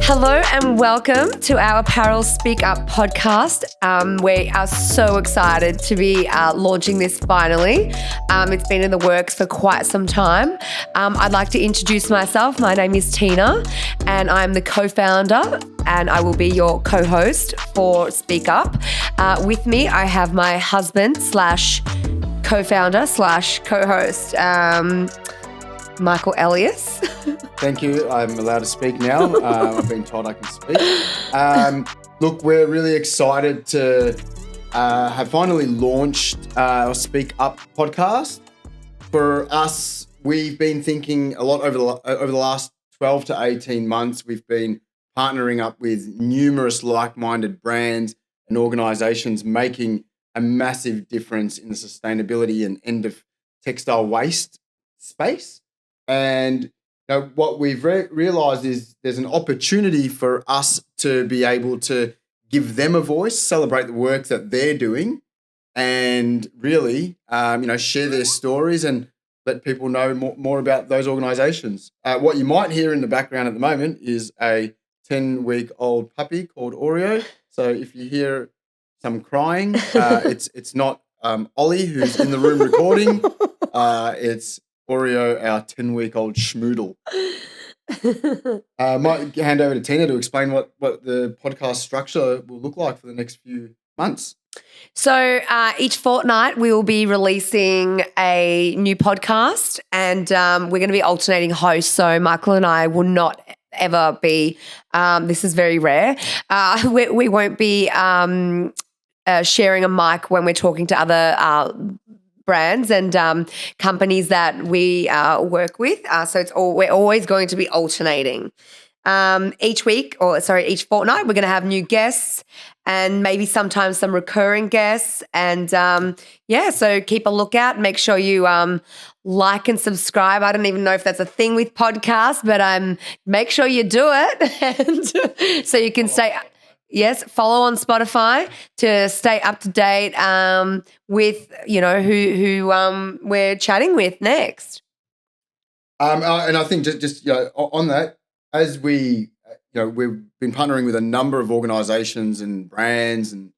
Hello and welcome to our Apparel SpeakUP podcast. We are so excited to be launching this finally. It's been in the works for quite some time. I'd like to introduce myself. My name is Tina and I'm the co-founder and I will be your co-host for SpeakUP. With me, I have my husband slash co-founder slash co-host, Michael Elias. Thank you. I'm allowed to speak now. I've been told I can speak. Look, we're really excited to have finally launched our Speak Up podcast. For us, we've been thinking a lot over the last 12 to 18 months. We've been partnering up with numerous like-minded brands and organisations making a massive difference in the sustainability and end of textile waste space. And what we've realised is there's an opportunity for us to be able to give them a voice, celebrate the work that they're doing, and really, share their stories and let people know more about those organisations. What you might hear in the background at the moment is a 10-week-old puppy called Oreo. So if you hear some crying, it's not Ollie who's in the room recording. It's Oreo, our 10-week-old schmoodle. I might hand over to Tina to explain what the podcast structure will look like for the next few months. So each fortnight we will be releasing a new podcast and we're going to be alternating hosts. So Michael and I will not ever be, this is very rare, we won't be sharing a mic when we're talking to other brands and companies that we work with. We're always going to be alternating. Each fortnight, we're going to have new guests and maybe sometimes some recurring guests. And so keep a lookout. Make sure you like and subscribe. I don't even know if that's a thing with podcasts, but make sure you do it. And so you can say... Yes, follow on Spotify to stay up to date with who we're chatting with next. And I think just on that, as we we've been partnering with a number of organisations and brands and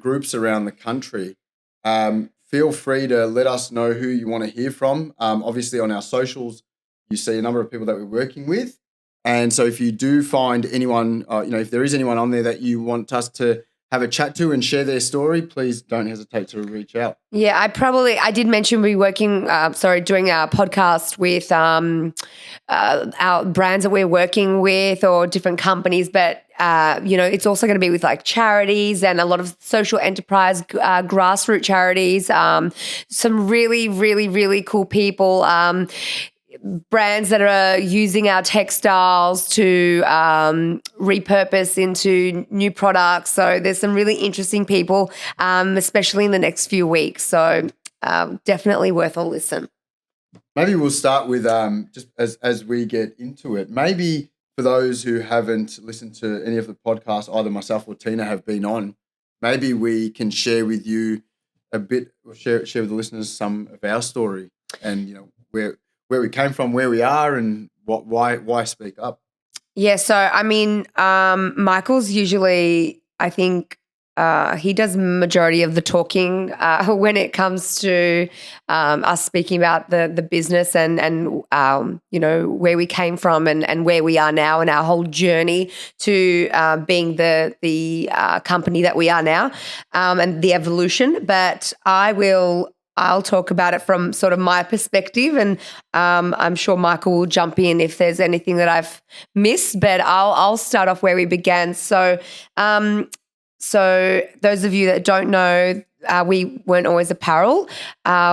groups around the country. Feel free to let us know who you want to hear from. Obviously, on our socials, you see a number of people that we're working with. And so if you do find anyone, if there is anyone on there that you want us to have a chat to and share their story, please don't hesitate to reach out. Yeah, I did mention we're doing our podcast with our brands that we're working with or different companies, but it's also going to be with like charities and a lot of social enterprise, grassroots charities, some really, really, really cool people, brands that are using our textiles to repurpose into new products. So there's some really interesting people, especially in the next few weeks. So definitely worth a listen. Maybe we'll start with just as we get into it. Maybe for those who haven't listened to any of the podcasts, either myself or Tina have been on, maybe we can share with you a bit, or share with the listeners some of our story and where we came from, where we are, and why speak up. Yeah, so Michael's usually, I think, he does majority of the talking when it comes to us speaking about the business and where we came from and where we are now and our whole journey to being the company that we are now and the evolution. But I'll talk about it from sort of my perspective and I'm sure Michael will jump in if there's anything that I've missed, but I'll start off where we began. So those of you that don't know, we weren't always apparel.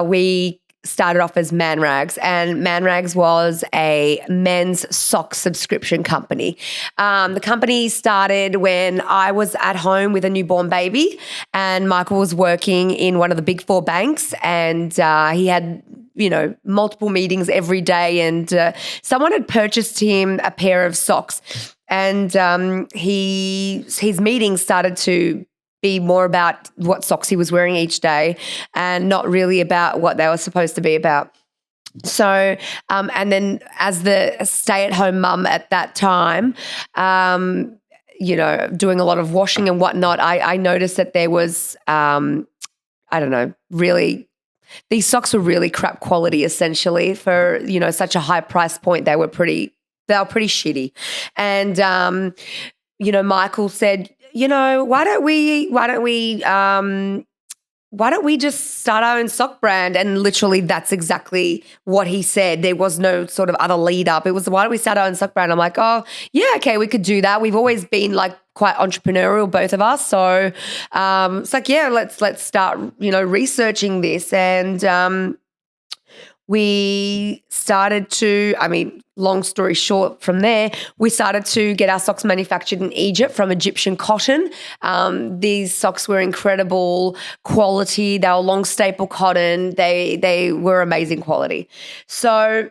We started off as Man Rags, and Man Rags was a men's sock subscription company. The company started when I was at home with a newborn baby and Michael was working in one of the big four banks and he had multiple meetings every day and someone had purchased him a pair of socks and his meetings started to be more about what socks he was wearing each day and not really about what they were supposed to be about. So, and then as the stay-at-home mum at that time, doing a lot of washing and whatnot, I noticed that there was, I don't know, really, these socks were really crap quality essentially for, such a high price point. They were pretty shitty. And, Michael said, why don't we just start our own sock brand? And literally that's exactly what he said. There was no sort of other lead up. It was, why don't we start our own sock brand? I'm like, oh, yeah, okay, we could do that. We've always been like quite entrepreneurial, both of us. So it's like, yeah, let's start, researching this. And we started to, long story short from there, we started to get our socks manufactured in Egypt from Egyptian cotton. These socks were incredible quality. They were long staple cotton. They were amazing quality. So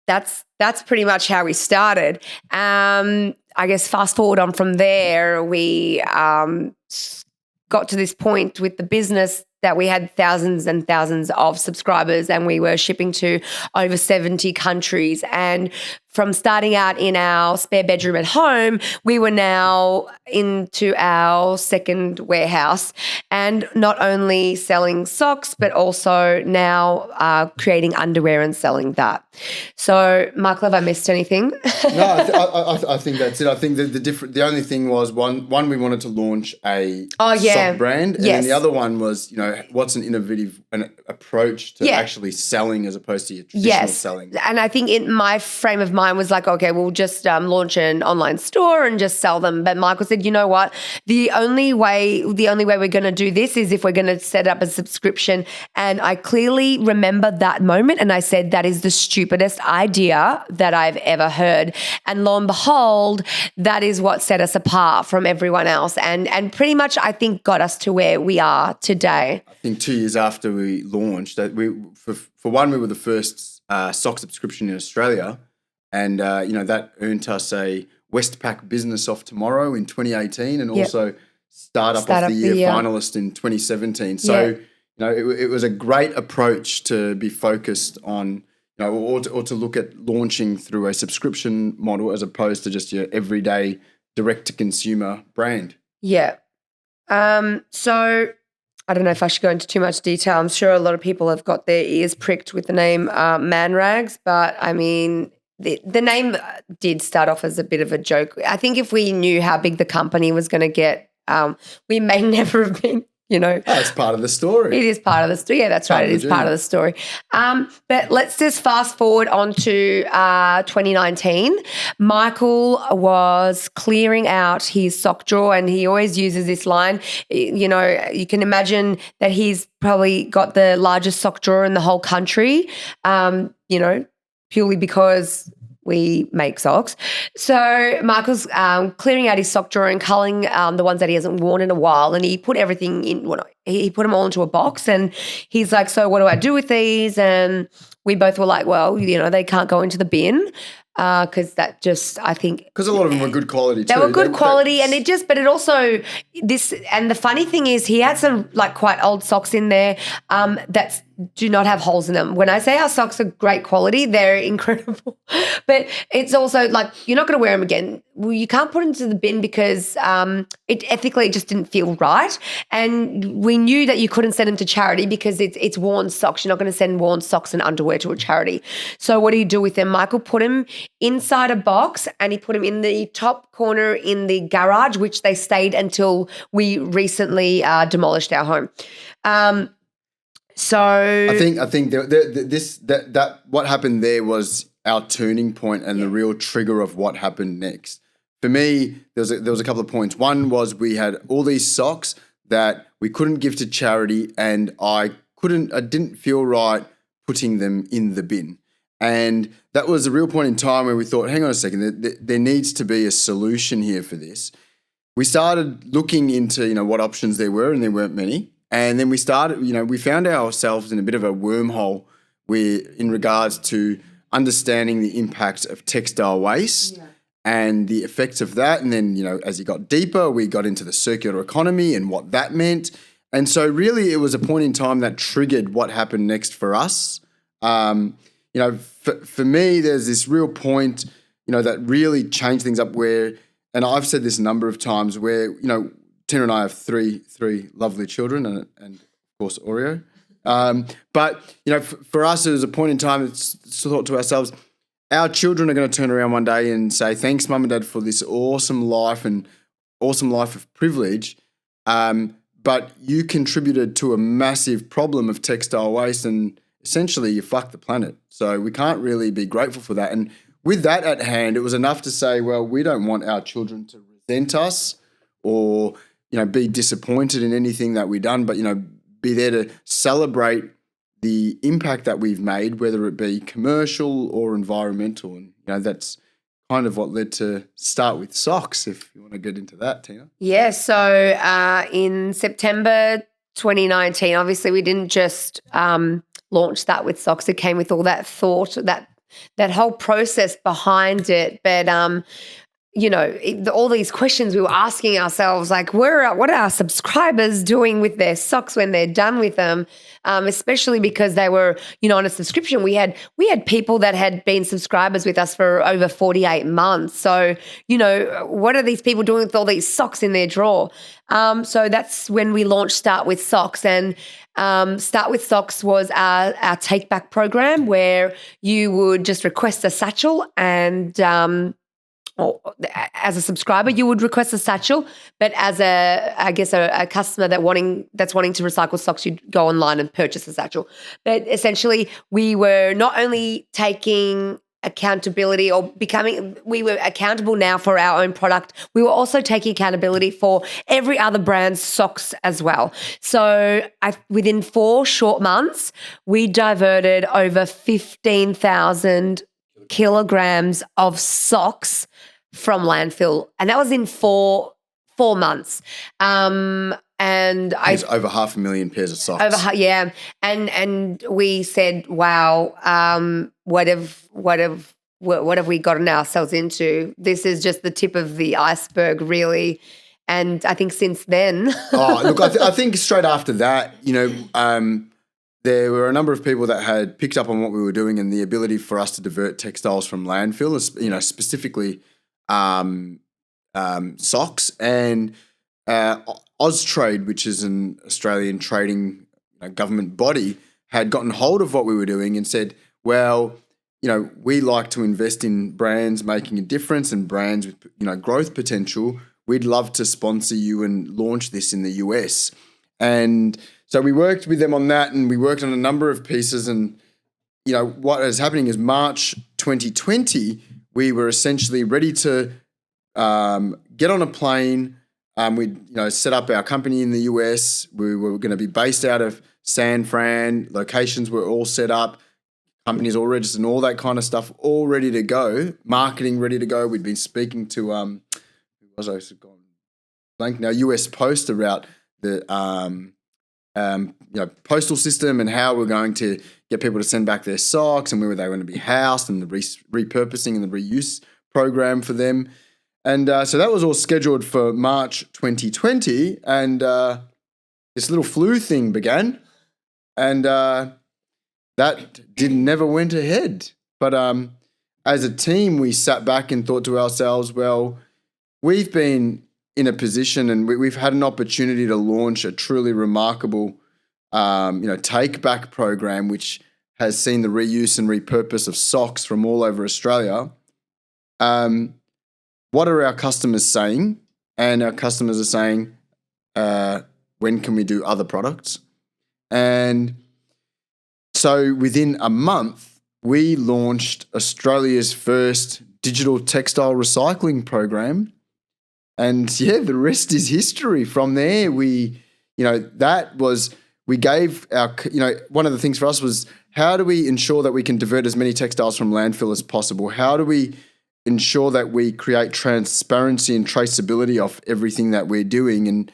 that's pretty much how we started. I guess fast forward on from there, we got to this point with the business that we had thousands and thousands of subscribers and we were shipping to over 70 countries. And from starting out in our spare bedroom at home, we were now into our second warehouse and not only selling socks, but also now creating underwear and selling that. So, Michael, have I missed anything? No, I think that's it. I think the only thing was one we wanted to launch a sock brand, and then the other one was what's an innovative approach to actually selling as opposed to your traditional selling. And I think in my frame of mind was like, okay, we'll just launch an online store and just sell them. But Michael said, you know what? The only way we're going to do this is if we're going to set up a subscription. And I clearly remember that moment, and I said that is the stupidest idea that I've ever heard. And lo and behold, that is what set us apart from everyone else, and pretty much I think got us to where we are today. I think 2 years after we launched, that we were the first sock subscription in Australia, and that earned us a Westpac Business of Tomorrow in 2018, and also Startup of the Year finalist in 2017. So it was a great approach to be focused on, or to look at launching through a subscription model as opposed to just your everyday direct to consumer brand. Yeah. So I don't know if I should go into too much detail. I'm sure a lot of people have got their ears pricked with the name Man Rags, but the name did start off as a bit of a joke. I think if we knew how big the company was going to get, we may never have been, That's part of the story. It is part of the story. Yeah, that's right. It is part of the story. But let's just fast forward on to 2019. Michael was clearing out his sock drawer, and he always uses this line. You can imagine that he's probably got the largest sock drawer in the whole country, purely because we make socks. So Michael's clearing out his sock drawer and culling the ones that he hasn't worn in a while, and he put everything in. He put them all into a box, and he's like, "So what do I do with these?" And we both were like, "Well, they can't go into the bin." Because that just, I think, because a lot of them were good quality too. They were good quality, and but it also this. And the funny thing is, he had some like quite old socks in there that do not have holes in them. When I say our socks are great quality, they're incredible. But it's also like you're not going to wear them again. Well, you can't put them into the bin because it ethically just didn't feel right, and we knew that you couldn't send them to charity because it's worn socks. You're not going to send worn socks and underwear to a charity. So what do you do with them? Michael put them inside a box, and he put them in the top corner in the garage, which they stayed until we recently demolished our home. So I think that what happened there was our turning point and the real trigger of what happened next. For me, there was a couple of points. One was we had all these socks that we couldn't give to charity, and I didn't feel right putting them in the bin. And that was a real point in time where we thought, hang on a second, there needs to be a solution here for this. We started looking into, what options there were, and there weren't many. And then we started, we found ourselves in a bit of a wormhole in regards to understanding the impact of textile waste and the effects of that. And then, as you got deeper, we got into the circular economy and what that meant. And so really it was a point in time that triggered what happened next for us. For me, there's this real point, that really changed things up where, and I've said this a number of times where, Tina and I have three lovely children and of course Oreo. But, for us, it was a point in time it's thought to ourselves, our children are going to turn around one day and say, thanks, Mum and Dad, for this awesome life of privilege. But you contributed to a massive problem of textile waste and essentially you fucked the planet. So we can't really be grateful for that. And with that at hand, it was enough to say, well, we don't want our children to resent us or, be disappointed in anything that we've done, but, be there to celebrate the impact that we've made, whether it be commercial or environmental. And, that's kind of what led to start with socks, if you want to get into that, Tina. Yeah, so in September 2019, obviously we didn't just launch that with socks. It came with all that thought, that whole process behind it. But all these questions we were asking ourselves, like, what are our subscribers doing with their socks when they're done with them? Especially because they were, on a subscription. We had people that had been subscribers with us for over 48 months. So, what are these people doing with all these socks in their drawer? So that's when we launched Start With Socks. And Start With Socks was our take back program where you would just request a satchel and or as a subscriber, you would request a satchel, but as a customer that's wanting to recycle socks, you'd go online and purchase a satchel. But essentially, we were not only taking accountability we were accountable now for our own product. We were also taking accountability for every other brand's socks as well. So within 4 short months, we diverted over 15,000 kilograms of socks from landfill, and that was in four months. And it's over 500,000 pairs of socks. And we said, wow, what have we gotten ourselves into? This is just the tip of the iceberg, really. And I think since then, I think straight after that, there were a number of people that had picked up on what we were doing and the ability for us to divert textiles from landfill, specifically socks. And Austrade, which is an Australian trading government body, had gotten hold of what we were doing and said, well, we like to invest in brands making a difference and brands with, growth potential. We'd love to sponsor you and launch this in the US. And so we worked with them on that, and we worked on a number of pieces. And, what is happening is March 2020, we were essentially ready to get on a plane. We'd, set up our company in the US. We were going to be based out of San Fran. Locations were all set up. Companies all registered and all that kind of stuff, all ready to go. Marketing ready to go. We'd been speaking to, who was I? Gone blank now, US Post about the postal system and how we're going to get people to send back their socks and where they want to be housed and the repurposing and the reuse program for them. And so that was all scheduled for March 2020, and this little flu thing began, and that never went ahead. But as a team, we sat back and thought to ourselves, well, we've been in a position and we've had an opportunity to launch a truly remarkable, take back program, which has seen the reuse and repurpose of socks from all over Australia. What are our customers saying? And our customers are saying, when can we do other products? And so within a month, we launched Australia's first digital textile recycling program. And the rest is history. From there, we gave our, one of the things for us was, how do we ensure that we can divert as many textiles from landfill as possible? How do we ensure that we create transparency and traceability of everything that we're doing? And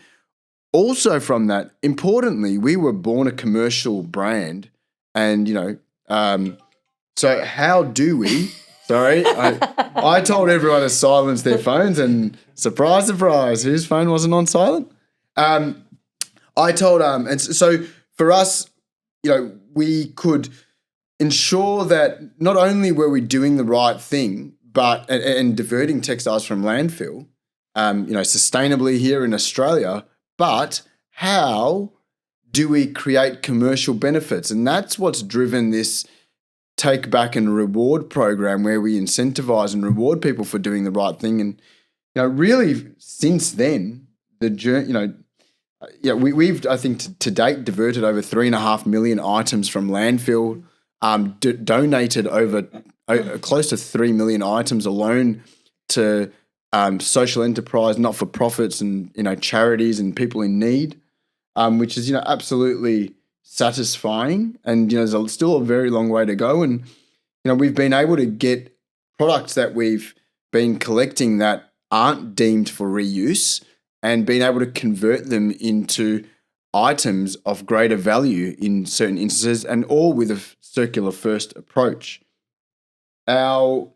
also from that, importantly, we were born a commercial brand. And, so how do we, sorry, I told everyone to silence their phones, and surprise, surprise, whose phone wasn't on silent? I told, and so for us, we could ensure that not only were we doing the right thing, but and diverting textiles from landfill, sustainably here in Australia, but how do we create commercial benefits? And that's what's driven this take back and reward program, where we incentivize and reward people for doing the right thing. And really since then, the journey, we've I think to date diverted over 3.5 million items from landfill, donated over close to 3 million items alone to social enterprise, not for profits, and charities and people in need, which is absolutely satisfying. And there's still a very long way to go. And we've been able to get products that we've been collecting that aren't deemed for reuse, and being able to convert them into items of greater value in certain instances, and all with a circular first approach. That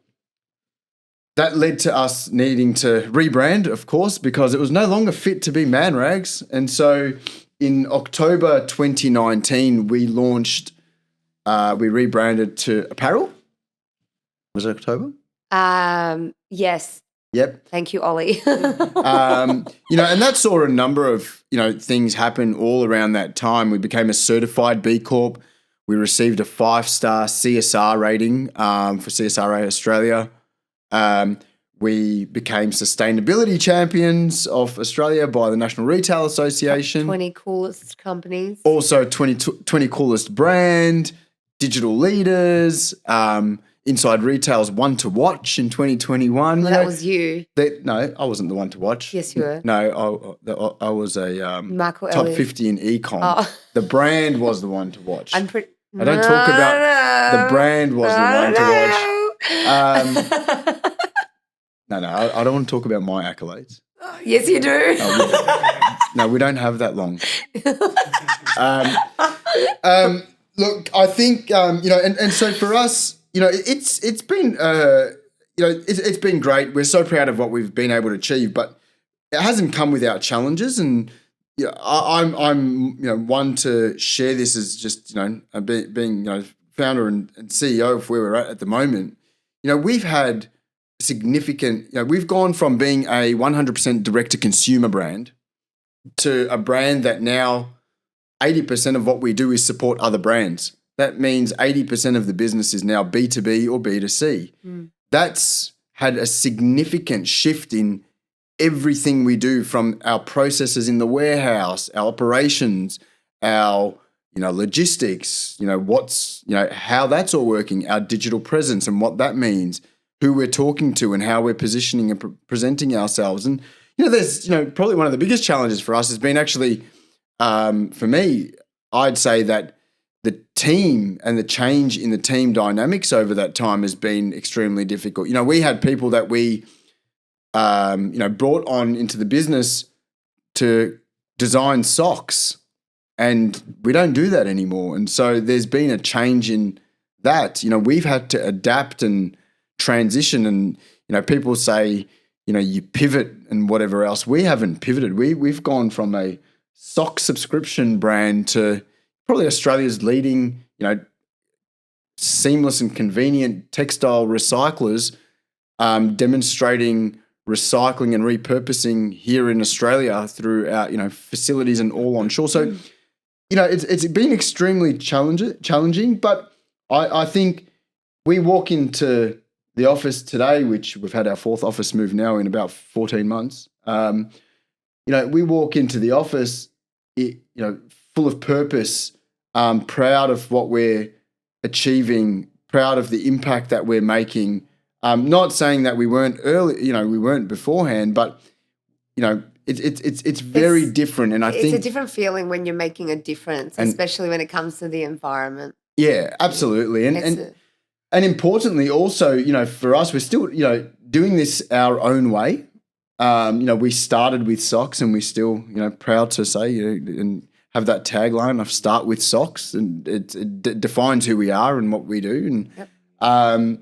led to us needing to rebrand, of course, because it was no longer fit to be Man Rags. And so in October 2019, we rebranded to Apparel. Was it October? Yes. Yep. Thank you, Ollie. And that saw a number of, things happen all around that time. We became a certified B Corp. We received a 5-star CSR rating for CSRA Australia. We became sustainability champions of Australia by the National Retail Association. 20 coolest companies. Also 20 coolest brand, digital leaders, Inside Retail's one to watch in 2021. Well, that was you. No, I wasn't the one to watch. Yes, you were. No, I was a Michael top Elliott. 50 in econ. Oh. The brand was the one to watch. I don't talk about the brand was the one to watch. No, I don't want to talk about my accolades. Yes, you do. No, we don't have that long. Look, I think and so for us, it's been it's been great. We're so proud of what we've been able to achieve, but it hasn't come without challenges. And I'm one to share this as just being founder and CEO of where we're at the moment. We've had significant. We've gone from being a 100% direct to consumer brand to a brand that now 80% of what we do is support other brands. That means 80% of the business is now B2B or B2C. That's had a significant shift in everything we do, from our processes in the warehouse, our operations, our logistics, how that's all working, our digital presence and what that means, who we're talking to and how we're positioning and presenting ourselves. And there's probably one of the biggest challenges for us has been actually, for me, I'd say that the team and the change in the team dynamics over that time has been extremely difficult. We had people that we, brought on into the business to design socks, and we don't do that anymore. And so there's been a change in that. We've had to adapt and transition, and people say, you pivot and whatever else. We haven't pivoted. We've gone from a sock subscription brand to probably Australia's leading, seamless and convenient textile recyclers, demonstrating recycling and repurposing here in Australia through our, facilities and all onshore. So, it's been extremely challenging, but I think we walk into the office today, which we've had our 4th office move now in about 14 months. We walk into the office, full of purpose, proud of what we're achieving, proud of the impact that we're making. Not saying that we weren't early, we weren't beforehand, but it's very different. And I think it's a different feeling when you're making a difference, especially when it comes to the environment. Yeah, absolutely. And importantly, also, for us, we're still, doing this our own way. We started with socks, and we're still, proud to say, and have that tagline of "Start with socks," and it defines who we are and what we do. And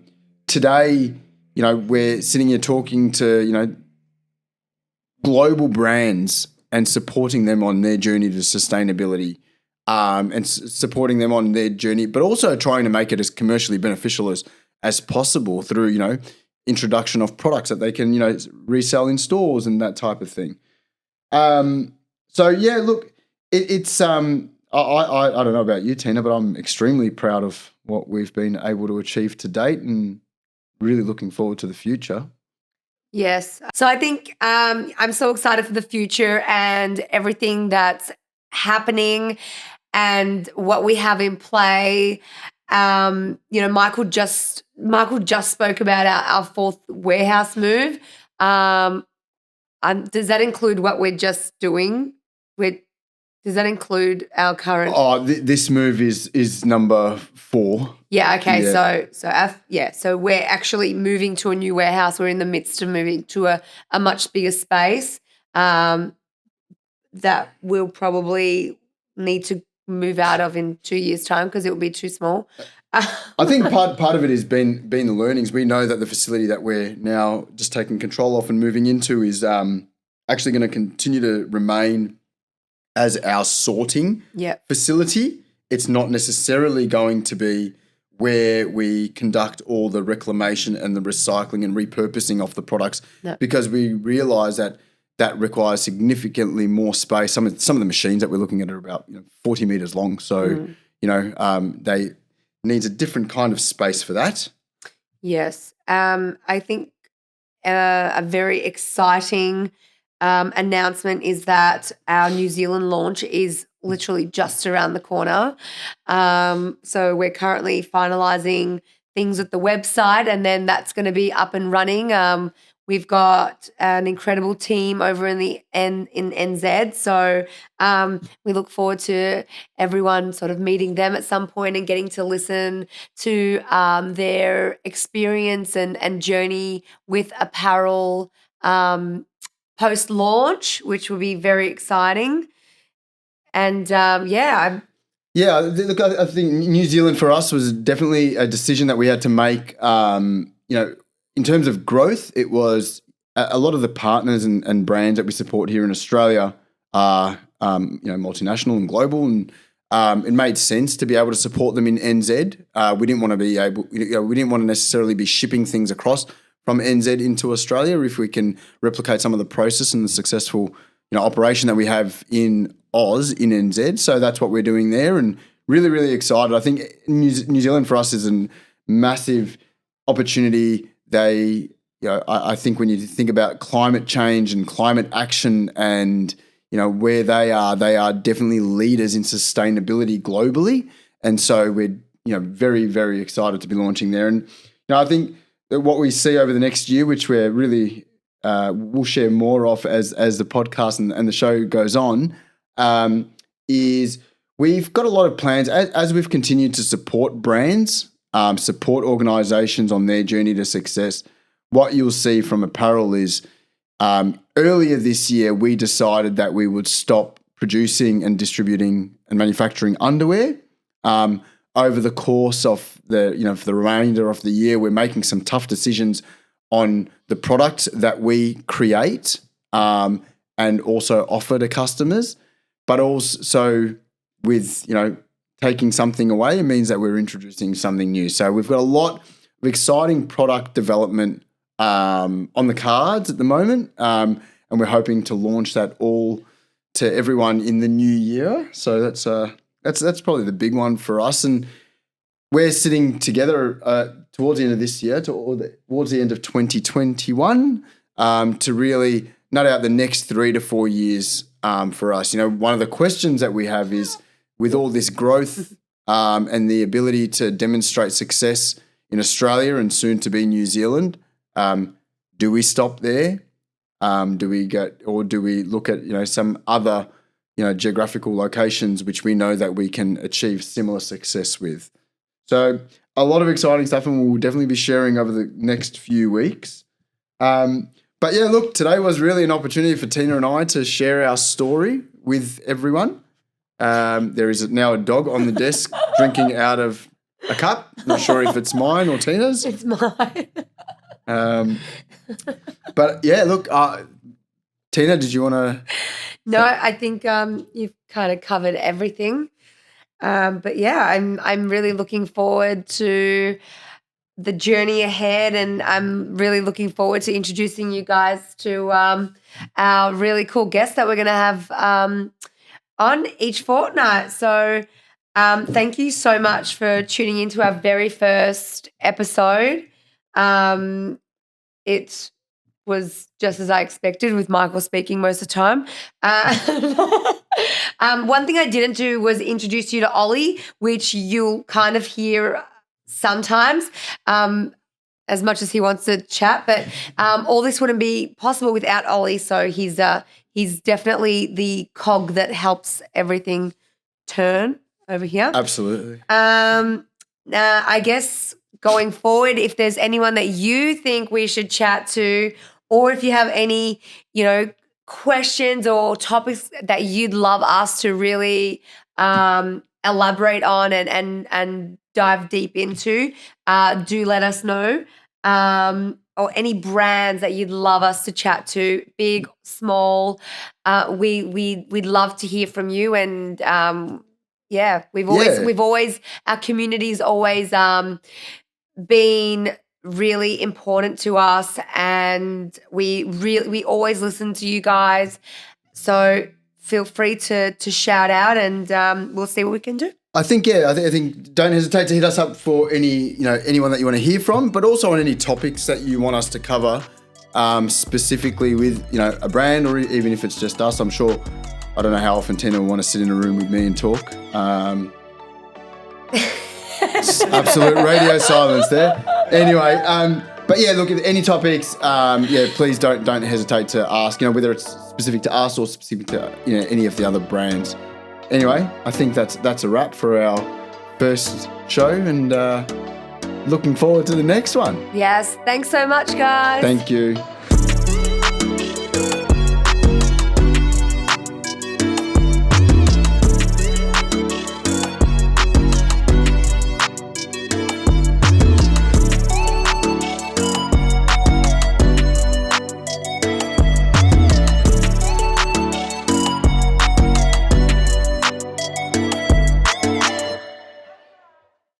today, we're sitting here talking to, global brands and supporting them on their journey to sustainability. and supporting them on their journey, but also trying to make it as commercially beneficial as possible through, introduction of products that they can, resell in stores and that type of thing. So yeah, look, it's I don't know about you, Tina, but I'm extremely proud of what we've been able to achieve to date and really looking forward to the future. Yes. So I think I'm so excited for the future and everything that's happening and what we have in play. Michael just spoke about our fourth warehouse move. Does that include what we're just doing? Does that include our current? Oh, this move is number 4. Yeah. Okay. Yeah. So we're actually moving to a new warehouse. We're in the midst of moving to a much bigger space that we'll probably need to move out of in 2 years' time because it will be too small. I think part of it has been the learnings. We know that the facility that we're now just taking control of and moving into is actually going to continue to remain as our sorting facility. It's not necessarily going to be where we conduct all the reclamation and the recycling and repurposing of the products because we realise that requires significantly more space. Some of the machines that we're looking at are about 40 metres long. So, they needs a different kind of space for that. Yes. I think a very exciting announcement is that our New Zealand launch is literally just around the corner. So we're currently finalising things with the website and then that's going to be up and running. We've got an incredible team over in NZ. So we look forward to everyone sort of meeting them at some point and getting to listen to their experience and journey with apparel post-launch, which will be very exciting. And look, I think New Zealand for us was definitely a decision that we had to make. In terms of growth, it was a lot of the partners and brands that we support here in Australia are, multinational and global, and it made sense to be able to support them in NZ. We didn't want to necessarily be shipping things across from NZ into Australia if we can replicate some of the process and the successful, operation that we have in Oz in NZ. So that's what we're doing there, and really, really excited. I think New Zealand for us is a massive opportunity. I think when you think about climate change and climate action and, where they are definitely leaders in sustainability globally. And so we're, very, very excited to be launching there. And, I think that what we see over the next year, which we're really, we'll share more of as the podcast and the show goes on, is we've got a lot of plans as we've continued to support brands, support organisations on their journey to success. What you'll see from apparel is earlier this year, we decided that we would stop producing and distributing and manufacturing underwear. Over the course of for the remainder of the year, we're making some tough decisions on the products that we create and also offer to customers, but also with, taking something away, it means that we're introducing something new. So we've got a lot of exciting product development on the cards at the moment, and we're hoping to launch that all to everyone in the new year. So that's probably the big one for us. And we're sitting together towards the end of this year, towards the end of 2021, to really nut out the next 3 to 4 years for us. One of the questions that we have is, with all this growth and the ability to demonstrate success in Australia and soon to be New Zealand, do we stop there? Do we look at some other geographical locations which we know that we can achieve similar success with? So a lot of exciting stuff, and we'll definitely be sharing over the next few weeks. But yeah, look, today was really an opportunity for Tina and I to share our story with everyone. There is now a dog on the desk drinking out of a cup. Not sure if it's mine or Tina's. It's mine. But yeah, look, Tina, did you want to? No, I think you've kind of covered everything. But yeah, I'm really looking forward to the journey ahead, and I'm really looking forward to introducing you guys to our really cool guests that we're going to have on each fortnight. So thank you so much for tuning into our very first episode. It was just as I expected, with Michael speaking most of the time. One thing I didn't do was introduce you to Ollie, which you'll kind of hear sometimes, as much as he wants to chat. But all this wouldn't be possible without Ollie. So he's definitely the cog that helps everything turn over here. Absolutely. I guess going forward, if there's anyone that you think we should chat to, or if you have any, questions or topics that you'd love us to really elaborate on and dive deep into, do let us know. Or any brands that you'd love us to chat to, big, small. We'd love to hear from you. And we've always our community's always been really important to us, and we always listen to you guys. So feel free to shout out, and we'll see what we can do. I think don't hesitate to hit us up for anyone that you want to hear from, but also on any topics that you want us to cover, specifically with a brand, or even if it's just us. I'm sure, I don't know how often Tina will want to sit in a room with me and talk. Absolute radio silence there. Anyway, but yeah, look, any topics, please don't hesitate to ask, whether it's specific to us or specific to any of the other brands. Anyway, I think that's a wrap for our first show, and looking forward to the next one. Yes, thanks so much, guys. Thank you.